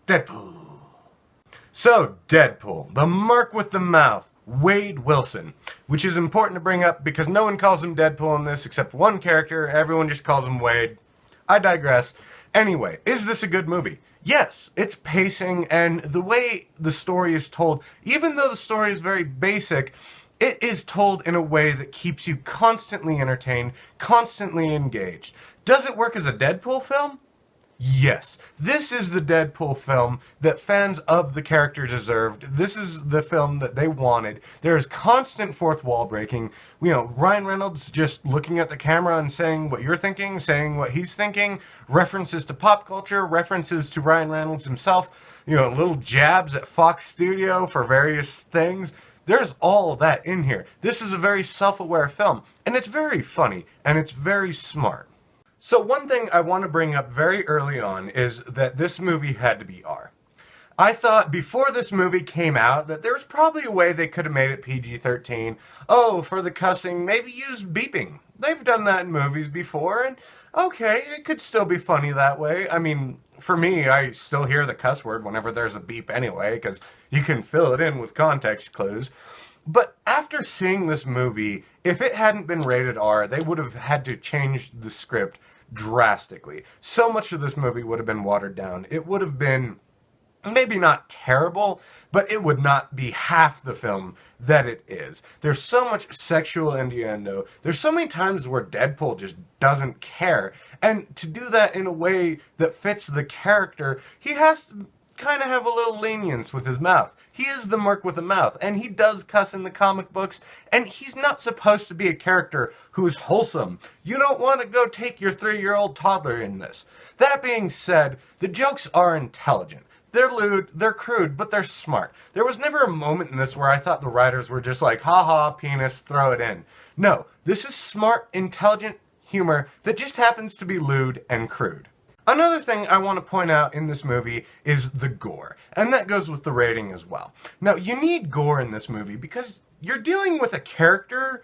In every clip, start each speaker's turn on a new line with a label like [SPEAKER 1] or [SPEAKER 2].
[SPEAKER 1] Deadpool. So, Deadpool, the mark with the mouth, Wade Wilson, which is important to bring up because no one calls him Deadpool in this except one character. Everyone just calls him Wade. I digress. Anyway, is this a good movie? Yes, it's pacing and the way the story is told, even though the story is very basic, it is told in a way that keeps you constantly entertained, constantly engaged. Does it work as a Deadpool film? Yes, this is the Deadpool film that fans of the character deserved. This is the film that they wanted. There is constant fourth wall breaking. You know, Ryan Reynolds just looking at the camera and saying what you're thinking, saying what he's thinking, references to pop culture, references to Ryan Reynolds himself, you know, little jabs at Fox Studio for various things. There's all that in here. This is a very self-aware film, and it's very funny, and it's very smart. So one thing I want to bring up very early on is that this movie had to be R. I thought before this movie came out that there was probably a way they could have made it PG-13. Oh, for the cussing, maybe use beeping. They've done that in movies before, and okay, it could still be funny that way. I mean, for me, I still hear the cuss word whenever there's a beep anyway, because you can fill it in with context clues. But after seeing this movie, if it hadn't been rated R, they would have had to change the script drastically. So much of this movie would have been watered down. It would have been maybe not terrible, but it would not be half the film that it is. There's so much sexual innuendo. There's so many times where Deadpool just doesn't care. And to do that in a way that fits the character, he has to kind of have a little lenience with his mouth. He is the mark with a mouth, and he does cuss in the comic books, and he's not supposed to be a character who's wholesome. You don't want to go take your 3-year-old toddler in this. That being said, the jokes are intelligent. They're lewd, they're crude, but they're smart. There was never a moment in this where I thought the writers were just like, ha-ha, penis, throw it in. No, this is smart, intelligent humor that just happens to be lewd and crude. Another thing I want to point out in this movie is the gore, and that goes with the rating as well. Now, you need gore in this movie because you're dealing with a character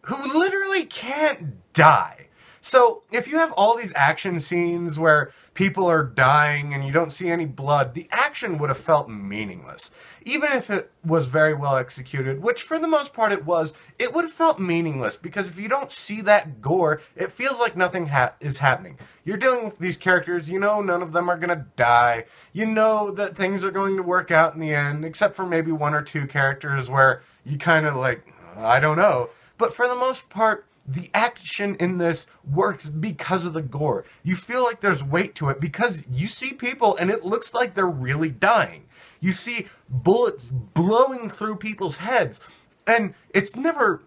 [SPEAKER 1] who literally can't die. So, if you have all these action scenes where people are dying and you don't see any blood, the action would have felt meaningless. Even if it was very well executed, which for the most part it was, it would have felt meaningless because if you don't see that gore, it feels like nothing is happening. You're dealing with these characters, you know none of them are gonna die, you know that things are going to work out in the end, except for maybe 1 or 2 characters where you kind of like, I don't know. But for the most part, the action in this works because of the gore. You feel like there's weight to it because you see people and it looks like they're really dying. You see bullets blowing through people's heads, and it's never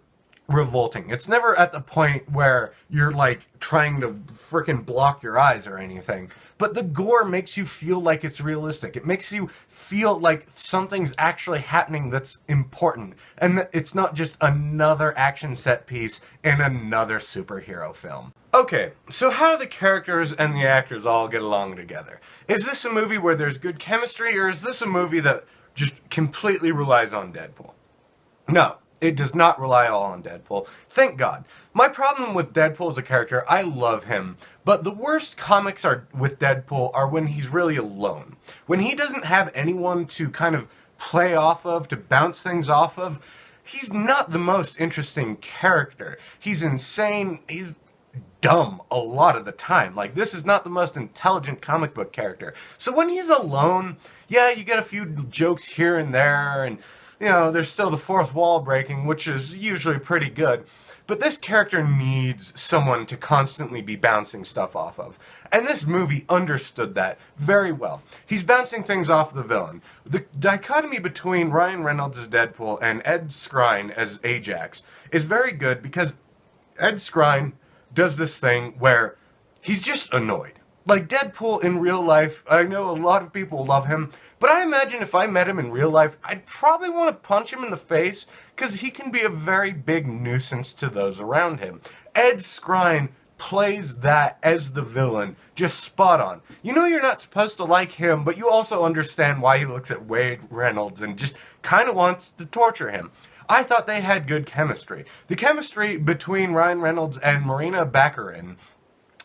[SPEAKER 1] revolting. It's never at the point where you're like trying to freaking block your eyes or anything. But the gore makes you feel like it's realistic. It makes you feel like something's actually happening that's important. And that it's not just another action set piece in another superhero film. Okay, so how do the characters and the actors all get along together? Is this a movie where there's good chemistry, or is this a movie that just completely relies on Deadpool? No. It does not rely all on Deadpool. Thank God. My problem with Deadpool as a character, I love him, but the worst comics are with Deadpool are when he's really alone. When he doesn't have anyone to kind of play off of, to bounce things off of, he's not the most interesting character. He's insane, he's dumb a lot of the time. Like, this is not the most intelligent comic book character. So when he's alone, yeah, you get a few jokes here and there, and you know, there's still the fourth wall breaking, which is usually pretty good. But this character needs someone to constantly be bouncing stuff off of. And this movie understood that very well. He's bouncing things off the villain. The dichotomy between Ryan Reynolds as Deadpool and Ed Skrein as Ajax is very good because Ed Skrein does this thing where he's just annoyed. Like Deadpool in real life, I know a lot of people love him, but I imagine if I met him in real life, I'd probably want to punch him in the face, because he can be a very big nuisance to those around him. Ed Skrein plays that as the villain, just spot on. You know you're not supposed to like him, but you also understand why he looks at Wade Reynolds and just kind of wants to torture him. I thought they had good chemistry. The chemistry between Ryan Reynolds and Marina Baccarin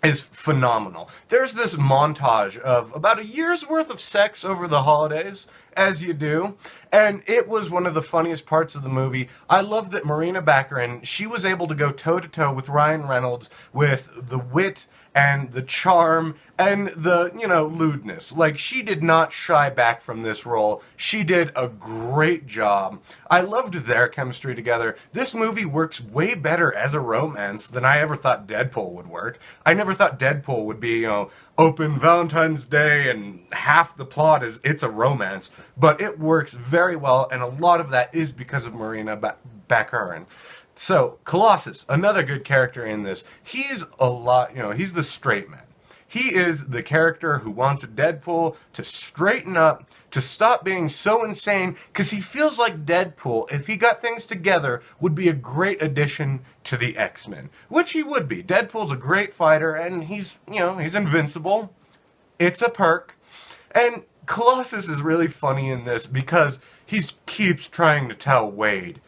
[SPEAKER 1] is phenomenal. There's this montage of about a year's worth of sex over the holidays, as you do, and it was one of the funniest parts of the movie. I love that Marina Baccarin, she was able to go toe-to-toe with Ryan Reynolds with the wit and the charm and the, lewdness. Like, she did not shy back from this role. She did a great job. I loved their chemistry together. This movie works way better as a romance than I ever thought Deadpool would work. I never thought Deadpool would be, open Valentine's Day and half the plot is it's a romance. But it works very well, and a lot of that is because of Marina Baccarin. So, Colossus, another good character in this. He's he's the straight man. He is the character who wants Deadpool to straighten up, to stop being so insane, because he feels like Deadpool, if he got things together, would be a great addition to the X-Men. Which he would be. Deadpool's a great fighter, and he's invincible. It's a perk. And Colossus is really funny in this because he keeps trying to tell Wade,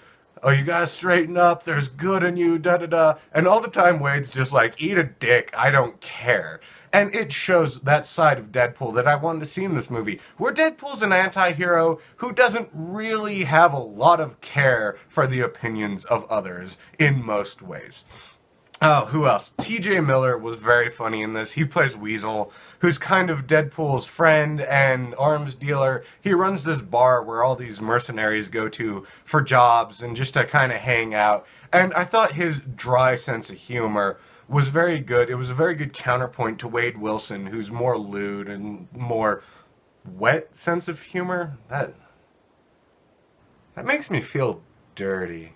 [SPEAKER 1] oh, you gotta straighten up, there's good in you, da-da-da. And all the time Wade's just like, eat a dick, I don't care. And it shows that side of Deadpool that I wanted to see in this movie, where Deadpool's an anti-hero who doesn't really have a lot of care for the opinions of others in most ways. Oh, who else? T.J. Miller was very funny in this. He plays Weasel, who's kind of Deadpool's friend and arms dealer. He runs this bar where all these mercenaries go to for jobs and just to kind of hang out. And I thought his dry sense of humor was very good. It was a very good counterpoint to Wade Wilson, who's more lewd and more wet sense of humor. That makes me feel dirty.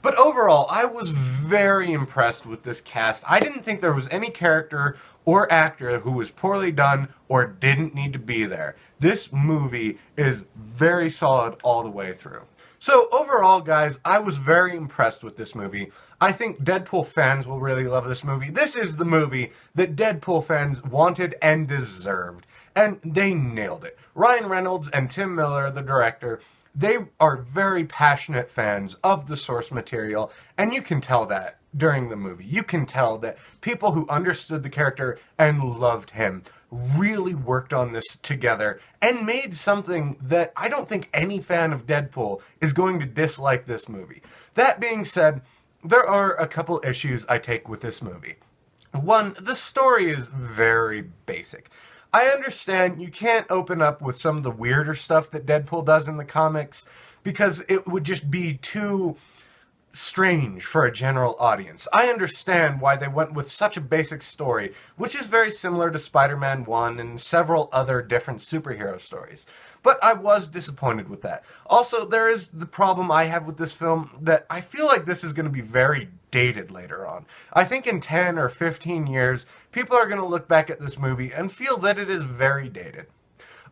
[SPEAKER 1] But overall, I was very impressed with this cast. I didn't think there was any character or actor who was poorly done or didn't need to be there. This movie is very solid all the way through. So overall, guys, I was very impressed with this movie. I think Deadpool fans will really love this movie. This is the movie that Deadpool fans wanted and deserved. And they nailed it. Ryan Reynolds and Tim Miller, the director, they are very passionate fans of the source material, and you can tell that during the movie. You can tell that people who understood the character and loved him really worked on this together and made something that I don't think any fan of Deadpool is going to dislike this movie. That being said, there are a couple issues I take with this movie. One, the story is very basic. I understand you can't open up with some of the weirder stuff that Deadpool does in the comics because it would just be too strange for a general audience. I understand why they went with such a basic story, which is very similar to Spider-Man 1 and several other different superhero stories. But I was disappointed with that. Also, there is the problem I have with this film that I feel like this is going to be very dated later on. I think in 10 or 15 years, people are going to look back at this movie and feel that it is very dated.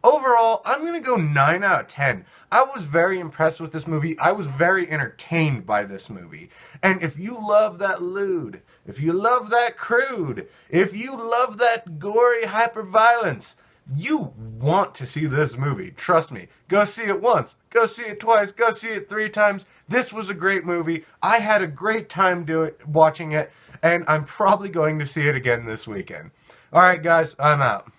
[SPEAKER 1] Overall, I'm going to go 9 out of 10. I was very impressed with this movie. I was very entertained by this movie. And if you love that lewd, if you love that crude, if you love that gory hyperviolence, you want to see this movie. Trust me. Go see it once. Go see it twice. Go see it 3 times. This was a great movie. I had a great time watching it, and I'm probably going to see it again this weekend. All right, guys, I'm out.